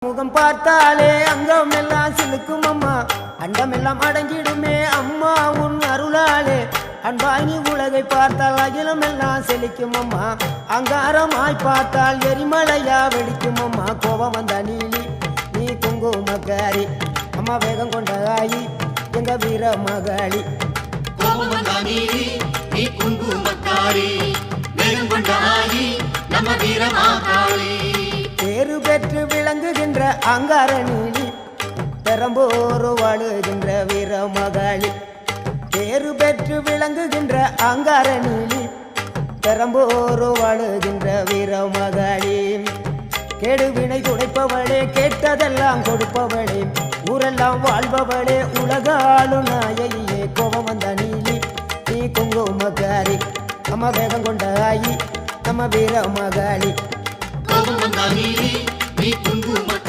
முகம் பார்த்தாலே அங்கம் எல்லாம் சிலுக்கும் அம்மா, அண்டமெல்லாம் அடங்கிடுமே அம்மா உன் அருளாலே. அன்பாய் நீ உலகை பார்த்தால் அகிலம் எல்லாம் செழிக்கும் அம்மா, அங்காரமாய் பார்த்தால் எரிமலையா வெடிக்கும் அம்மா. கோபம் வந்த நீலி நீ குங்குமக்காரி அம்மா, வேகம் கொண்ட ஆயி எங்க வீர மகாளி. கோபம் வந்த நீலி நீ குங்குமக்காரி, வேகம் கொண்ட ஆயி நம்ம வீர மகாளி. பேரு பெற்று விளங்குகின்ற அங்கார நீலி, பெரம்போர் வாழுகின்ற வீர மகாளி. பேரு பெற்று விளங்குகின்ற அங்கார நீலி, பெரம்போர் வாழுகின்ற வீர மகாளி. கெடுவினை துடைப்பவளே, கேட்டதெல்லாம் கொடுப்பவளே, ஊரெல்லாம் வாழ்பவளே, உலகாலும் நாயகியே. கோபம் வந்த நீலி நீ குங்குமக்காரி அம்மா, வேகம் கொண்ட ஆயி நம்ம வீர மகாளி. கோபம் வந்த நீலி நீ குங்குமக்காரி.